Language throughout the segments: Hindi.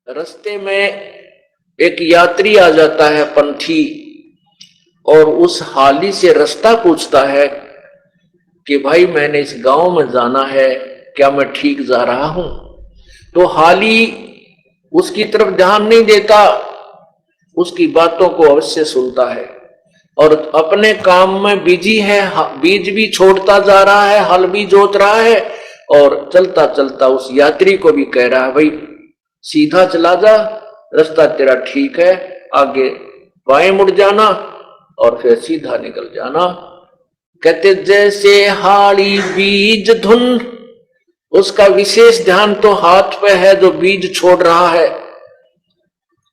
रास्ते में एक यात्री आ जाता है, पंथी, और उस हाली से रास्ता पूछता है कि भाई मैंने इस गांव में जाना है, क्या मैं ठीक जा रहा हूं? तो हाली उसकी तरफ ध्यान नहीं देता, उसकी बातों को अवश्य सुनता है और अपने काम में बिजी है। बीज भी छोड़ता जा रहा है, हल भी जोत रहा है और चलता चलता उस यात्री को भी कह रहा है भाई सीधा चला जा, रास्ता तेरा ठीक है, आगे बाएं मुड़ जाना और फिर सीधा निकल जाना। कहते जैसे हाड़ी बीज धुन, उसका विशेष ध्यान तो हाथ पे है जो बीज छोड़ रहा है,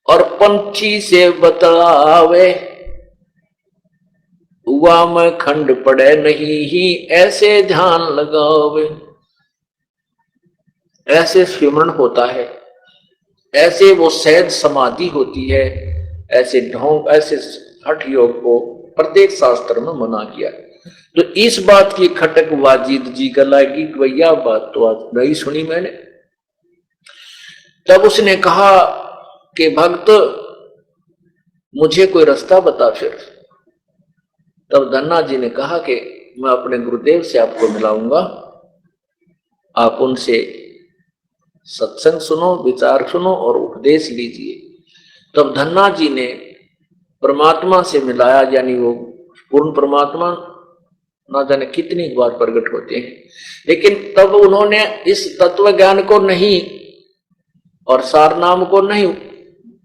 और पंछी से बतलावे हुआ में खंड पड़े नहीं ही, ऐसे ध्यान लगावे। ऐसे स्मरण होता है, ऐसे वो सहज समाधि होती है, ऐसे ढोंग, ऐसे हठ योग को प्रत्येक शास्त्र में मना किया। तो इस बात की खटक वाजिद जी गलाएगी कि भैया बात तो आज नहीं सुनी मैंने। तब उसने कहा कि भक्त मुझे कोई रास्ता बता फिर। तब धन्ना जी ने कहा कि मैं अपने गुरुदेव से आपको मिलाऊंगा, आप उनसे सत्संग सुनो, विचार सुनो और उपदेश लीजिए। तब धन्ना जी ने परमात्मा से मिलाया, यानी वो पूर्ण परमात्मा ना जाने कितनी बार प्रकट होते हैं, लेकिन तब उन्होंने इस तत्व ज्ञान को नहीं और सार नाम को नहीं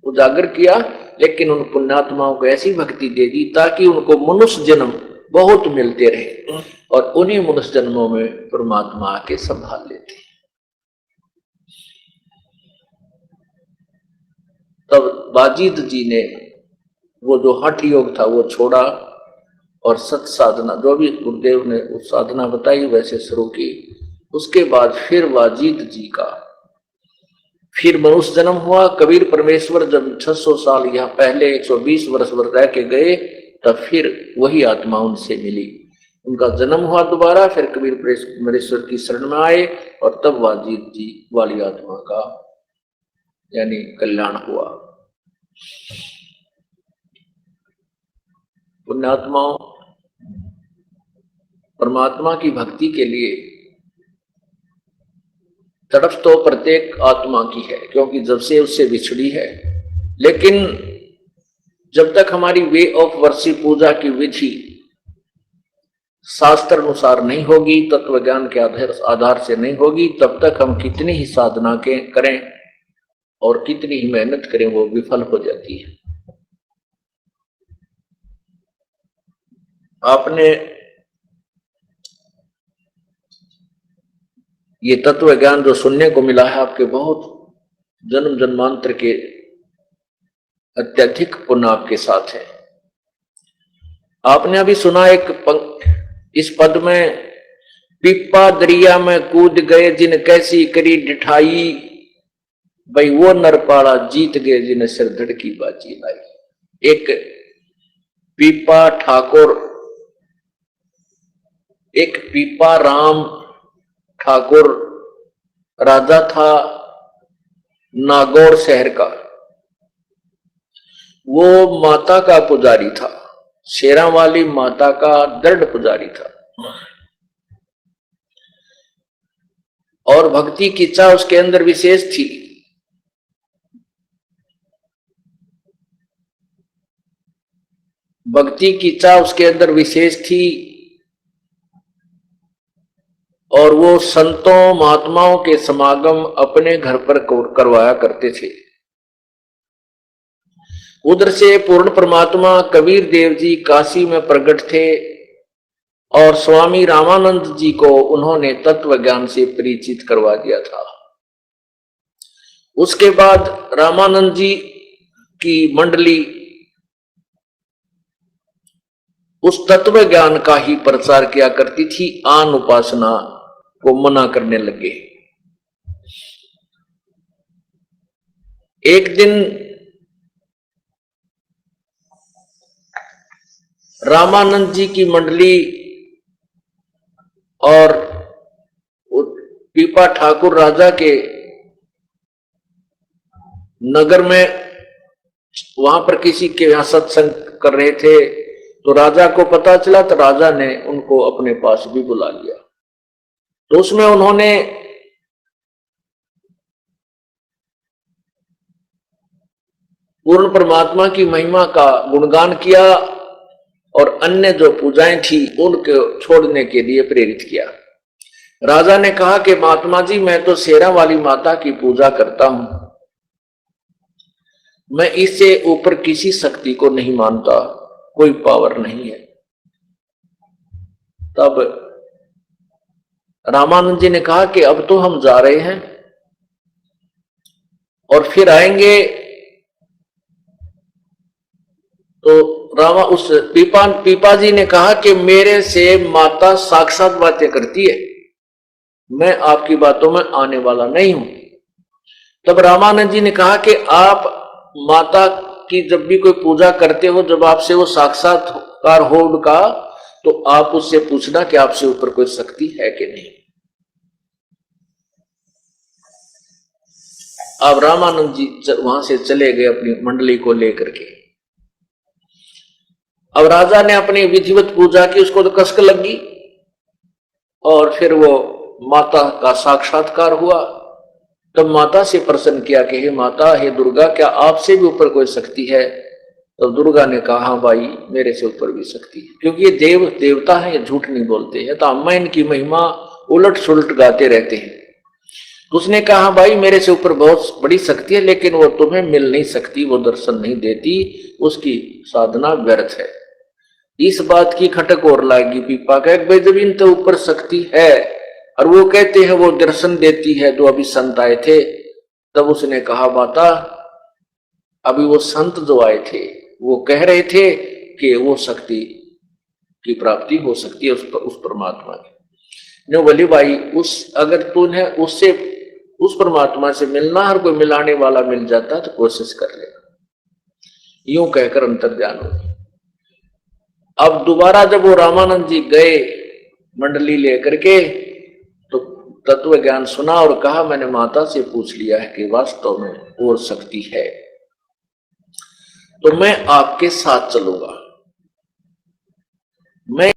उजागर किया, लेकिन उन पुण्यात्माओं को ऐसी भक्ति दे दी ताकि उनको मनुष्य जन्म बहुत मिलते रहे और उन्हीं मनुष्य जन्मों में परमात्मा आके संभाल लेते। तब बाजिद जी ने वो जो हठ योग था वो छोड़ा और सत साधना, जो भी गुरुदेव ने उस साधना बताई वैसे शुरू की। उसके बाद फिर वाजिद जी का फिर मनुष्य जन्म हुआ। कबीर परमेश्वर जब 600 साल यहाँ पहले 120 वर्ष भर रह के गए, तब फिर वही आत्मा उनसे मिली, उनका जन्म हुआ दोबारा, फिर कबीर परमेश्वर की शरण में आए और तब वाजिद जी वाली आत्मा का यानी कल्याण हुआ। पुण्यात्माओं, परमात्मा की भक्ति के लिए तड़फ तो प्रत्येक आत्मा की है, क्योंकि जब से उससे बिछड़ी है, लेकिन जब तक हमारी वे ऑफ वर्शिप, पूजा की विधि शास्त्र अनुसार नहीं होगी, तत्व ज्ञान के आधार से नहीं होगी, तब तक हम कितनी ही साधना के करें और कितनी ही मेहनत करें वो विफल हो जाती है। आपने ये तत्व ज्ञान जो सुनने को मिला है आपके बहुत जन्म जन्मांतर के अत्यधिक पुण्य आपके साथ है। आपने अभी सुना इस पद में, पिप्पा दरिया में कूद गए जिन कैसी करी डिठाई, भाई वो नरपाड़ा जीत गए जिन सिर धड़की बाजी लाई। एक पीपा ठाकुर, एक पीपा राम ठाकुर राजा था नागौर शहर का। वो माता का पुजारी था, शेरा वाली माता का दृढ़ पुजारी था और भक्ति की इच्छा उसके अंदर विशेष थी। भक्ति की इच्छा उसके अंदर विशेष थी और वो संतों महात्माओं के समागम अपने घर पर करवाया करते थे। उधर से पूर्ण परमात्मा कबीर देव जी काशी में प्रकट थे और स्वामी रामानंद जी को उन्होंने तत्व ज्ञान से परिचित करवा दिया था। उसके बाद रामानंद जी की मंडली उस तत्व ज्ञान का ही प्रचार किया करती थी, आन उपासना को मना करने लगे। एक दिन रामानंद जी की मंडली और पीपा ठाकुर राजा के नगर में वहां पर किसी के यहाँ सत्संग कर रहे थे, तो राजा को पता चला, तो राजा ने उनको अपने पास भी बुला लिया। तो उसमें उन्होंने पूर्ण परमात्मा की महिमा का गुणगान किया और अन्य जो पूजाएं थी उनको छोड़ने के लिए प्रेरित किया। राजा ने कहा कि महात्मा जी, मैं तो शेरा वाली माता की पूजा करता हूं, मैं इससे ऊपर किसी शक्ति को नहीं मानता, कोई पावर नहीं है। तब रामानंद जी ने कहा कि अब तो हम जा रहे हैं और फिर आएंगे, तो उस पीपा जी ने कहा कि मेरे से माता साक्षात बातें करती है, मैं आपकी बातों में आने वाला नहीं हूं। तब रामानंद जी ने कहा कि आप माता की जब भी कोई पूजा करते हो, जब आपसे वो साक्षात्कार हो उनका, तो आप उससे पूछना कि आपसे ऊपर कोई शक्ति है कि नहीं। अब रामानंद जी वहां से चले गए अपनी मंडली को लेकर के। अब राजा ने अपनी विधिवत पूजा की, उसको तो कसक लगी और फिर वो माता का साक्षात्कार हुआ। तब माता से प्रश्न किया कि हे माता, हे दुर्गा, क्या आपसे भी ऊपर कोई शक्ति है? तो दुर्गा ने कहा, हाँ भाई, मेरे से ऊपर भी शक्ति है, क्योंकि ये देवता है, ये झूठ नहीं बोलते हैं, तो हम इनकी महिमा उलट सुलट गाते रहते हैं। तो उसने कहा, भाई मेरे से ऊपर बहुत बड़ी शक्ति है, लेकिन वो तुम्हें मिल नहीं सकती, वो दर्शन नहीं देती, उसकी साधना व्यर्थ है। इस बात की खटक और लाएगी पीपा का, भाई जब इन तो ऊपर शक्ति है और वो कहते हैं वो दर्शन देती है, तो अभी संत आए थे। तब उसने कहा, माता, अभी वो संत जो आए थे वो कह रहे थे कि वो शक्ति की प्राप्ति हो सकती है उस परमात्मा की। बोली, भाई अगर तूने उससे उस परमात्मा से मिलना, हर कोई मिलाने वाला मिल जाता तो कोशिश कर लेना। यूं कहकर अंतर्ध्यान हो गई। अब दोबारा जब वो रामानंद जी गए मंडली लेकर के, तो तत्व ज्ञान सुना और कहा, मैंने माता से पूछ लिया है कि वास्तव में और शक्ति है, तो मैं आपके साथ चलूंगा। मैं